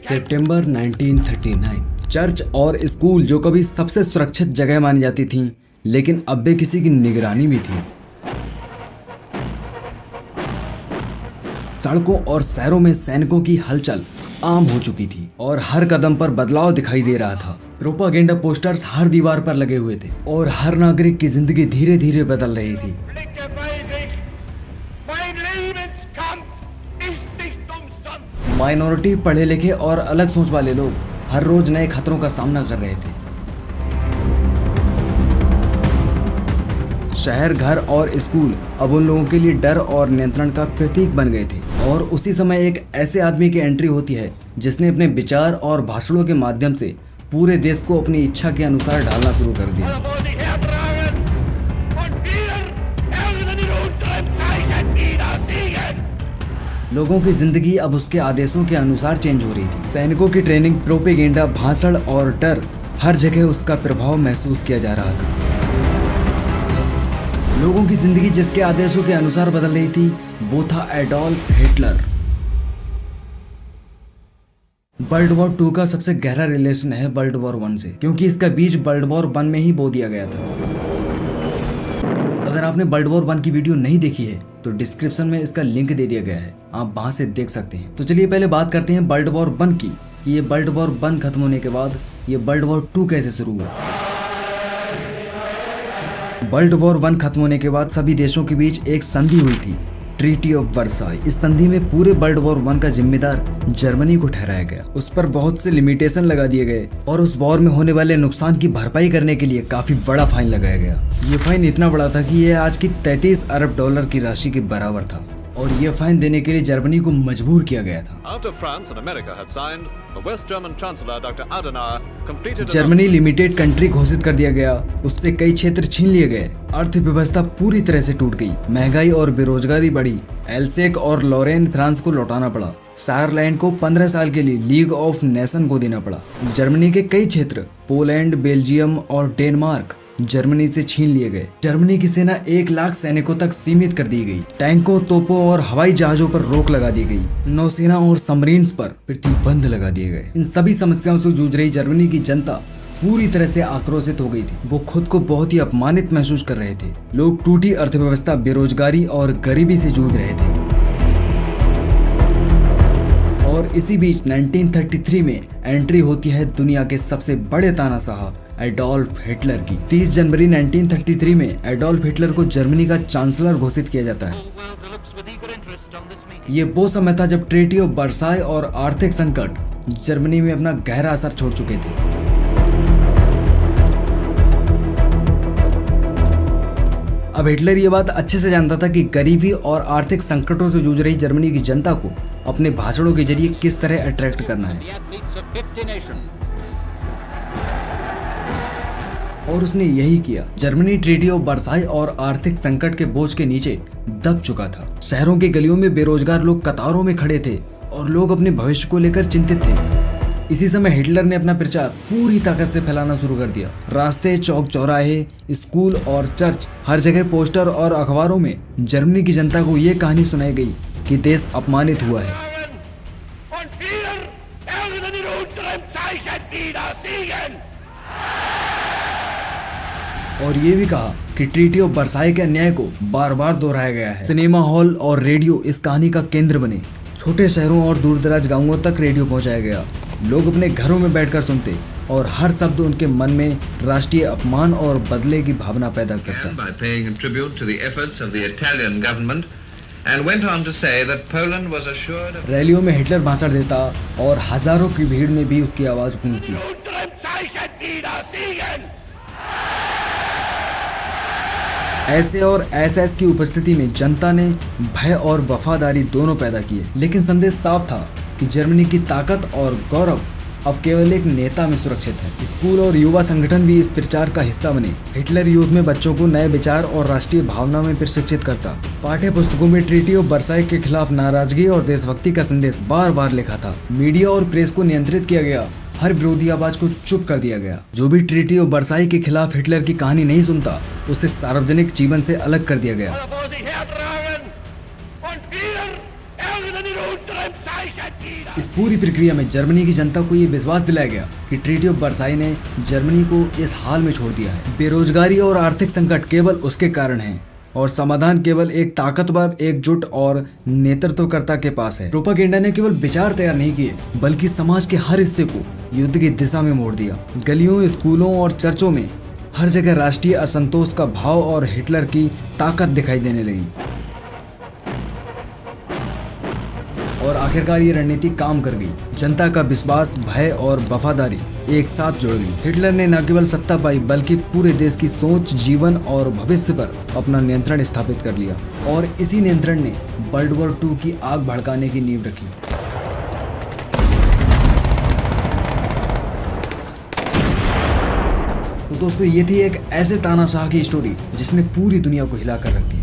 सितंबर 1939। Church और school जो कभी सबसे सुरक्षित जगह मानी जाती थीं, लेकिन अब भी किसी की निगरानी में थी। सड़कों और शहरों में सैनिकों की हलचल आम हो चुकी थी और हर कदम पर बदलाव दिखाई दे रहा था। प्रोपागेंडा पोस्टर्स हर दीवार पर लगे हुए थे और हर नागरिक की जिंदगी धीरे धीरे बदल रही थी। माइनॉरिटी, पढ़े लिखे और अलग सोच वाले लोग हर रोज नए खतरों का सामना कर रहे थे। शहर, घर और स्कूल अब उन लोगों के लिए डर और नियंत्रण का प्रतीक बन गए थे। और उसी समय एक ऐसे आदमी की एंट्री होती है जिसने अपने विचार और भाषणों के माध्यम से पूरे देश को अपनी इच्छा के अनुसार ढालना शुरू कर दिया। लोगों की जिंदगी अब उसके आदेशों के अनुसार चेंज हो रही थी। सैनिकों की ट्रेनिंग, प्रोपेगेंडा, भाषण और डर, हर जगह उसका प्रभाव महसूस किया जा रहा था। लोगों की जिंदगी जिसके आदेशों के अनुसार बदल रही थी वो था एडोल्फ हिटलर। वर्ल्ड वॉर 2 का सबसे गहरा रिलेशन है वर्ल्ड वॉर 1 से, क्योंकि इसका बीज वर्ल्ड वॉर 1 में ही बो दिया गया था। अगर आपने वर्ल्ड वॉर 1 की वीडियो नहीं देखी है तो डिस्क्रिप्शन में इसका लिंक दे दिया गया है, आप वहां से देख सकते हैं। तो चलिए पहले बात करते हैं वर्ल्ड वॉर 1 की। ये वर्ल्ड वॉर 1 खत्म होने के बाद ये वर्ल्ड वॉर 2 कैसे शुरू हुआ। वर्ल्ड वॉर 1 खत्म होने के बाद सभी देशों के बीच एक संधि हुई थी, ट्रीटी ऑफ वर्साई। इस संधि में पूरे वर्ल्ड वॉर 1 का जिम्मेदार जर्मनी को ठहराया गया। उस पर बहुत से लिमिटेशन लगा दिए गए और उस वॉर में होने वाले नुकसान की भरपाई करने के लिए काफी बड़ा फाइन लगाया गया। ये फाइन इतना बड़ा था कि यह आज की 33 अरब डॉलर की राशि के बराबर था और यह फाइन देने के लिए जर्मनी को मजबूर किया गया था। जर्मनी लिमिटेड कंट्री घोषित कर दिया गया, उससे कई क्षेत्र छीन लिए गए, अर्थव्यवस्था पूरी तरह से टूट गई, महंगाई और बेरोजगारी बढ़ी। एल्सेक और लॉरेन फ्रांस को लौटाना पड़ा, सायरलैंड को 15 साल के लिए लीग ऑफ नेशन को देना पड़ा। जर्मनी के कई क्षेत्र पोलैंड, बेल्जियम और डेनमार्क जर्मनी से छीन लिए गए। जर्मनी की सेना 1 लाख सैनिकों तक सीमित कर दी गई। टैंकों, तोपों और हवाई जहाजों पर रोक लगा दी गई। नौसेना और सबमरीन्स पर प्रतिबंध लगा दिए गए। इन सभी समस्याओं से जूझ रही जर्मनी की जनता पूरी तरह से आक्रोशित हो गई थी। वो खुद को बहुत ही अपमानित महसूस कर रहे थे। लोग टूटी अर्थव्यवस्था, बेरोजगारी और गरीबी से जूझ रहे थे। और इसी बीच 1933 में एंट्री होती है दुनिया के सबसे बड़े तानाशाह एडोल्फ हिटलर की। 30 जनवरी 1933 में एडोल्फ हिटलर को जर्मनी का चांसलर घोषित किया जाता है। ये वो समय था जब ट्रीटी ऑफ वर्साई और आर्थिक संकट जर्मनी में अपना गहरा असर छोड़ चुके थे। अब हिटलर ये बात अच्छे से जानता था कि गरीबी और आर्थिक संकटों से जूझ रही जर्मनी की जनता को अपने भाषणों के जरिए किस तरह अट्रैक्ट करना है, और उसने यही किया। जर्मनी ट्रीटी ऑफ वर्साई और आर्थिक संकट के बोझ के नीचे दब चुका था। शहरों की गलियों में बेरोजगार लोग कतारों में खड़े थे और लोग अपने भविष्य को लेकर चिंतित थे। इसी समय हिटलर ने अपना प्रचार पूरी ताकत से फैलाना शुरू कर दिया। रास्ते, चौक चौराहे, स्कूल और चर्च, हर जगह पोस्टर और अखबारों में जर्मनी की जनता को ये कहानी सुनाई गई कि देश अपमानित हुआ है। और ये भी कहा कि ट्रीटी ऑफ वर्साई के अन्याय को बार बार दोहराया गया है। सिनेमा हॉल और रेडियो इस कहानी का केंद्र बने। छोटे शहरों और दूरदराज गांवों तक रेडियो पहुंचाया गया। लोग अपने घरों में बैठकर सुनते और हर शब्द उनके मन में राष्ट्रीय अपमान और बदले की भावना पैदा करता। रैलियों में हिटलर भाषण देता और हजारों की भीड़ में भी उसकी आवाज गूंजती। ऐसे और एसएस की उपस्थिति में जनता ने भय और वफादारी दोनों पैदा किए। लेकिन संदेश साफ था कि जर्मनी की ताकत और गौरव अब केवल एक नेता में सुरक्षित है। स्कूल और युवा संगठन भी इस प्रचार का हिस्सा बने। हिटलर यूथ में बच्चों को नए विचार और राष्ट्रीय भावना में प्रशिक्षित करता। पाठ्य पुस्तकों में ट्रीटी ऑफ वर्साई के खिलाफ नाराजगी और देशभक्ति का संदेश बार बार लिखा था। मीडिया और प्रेस को नियंत्रित किया गया, हर विरोधी आवाज को चुप कर दिया गया। जो भी ट्रीटी ऑफ वर्साई के खिलाफ हिटलर की कहानी नहीं सुनता, उसे सार्वजनिक जीवन से अलग कर दिया गया। इस पूरी प्रक्रिया में जर्मनी की जनता को ये विश्वास दिलाया गया कि ट्रीटी ऑफ वर्साई ने जर्मनी को इस हाल में छोड़ दिया है। बेरोजगारी और आर्थिक संकट केवल उसके कारण है और समाधान केवल एक ताकतवर, एकजुट और नेतृत्वकर्ता के पास है। प्रोपेगेंडा ने केवल विचार तैयार नहीं किए बल्कि समाज के हर हिस्से को युद्ध की दिशा में मोड़ दिया। गलियों, स्कूलों और चर्चों में हर जगह राष्ट्रीय असंतोष का भाव और हिटलर की ताकत दिखाई देने लगी। और आखिरकार ये रणनीति काम कर गई। जनता का विश्वास, भय और वफादारी एक साथ जुड़ गई। हिटलर ने न केवल सत्ता पाई बल्कि पूरे देश की सोच, जीवन और भविष्य पर अपना नियंत्रण स्थापित कर लिया और इसी नियंत्रण ने वर्ल्ड वॉर 2 की आग भड़काने की नींव रखी। तो दोस्तों, ये थी एक ऐसे तानाशाह की स्टोरी जिसने पूरी दुनिया को हिला कर रख दिया।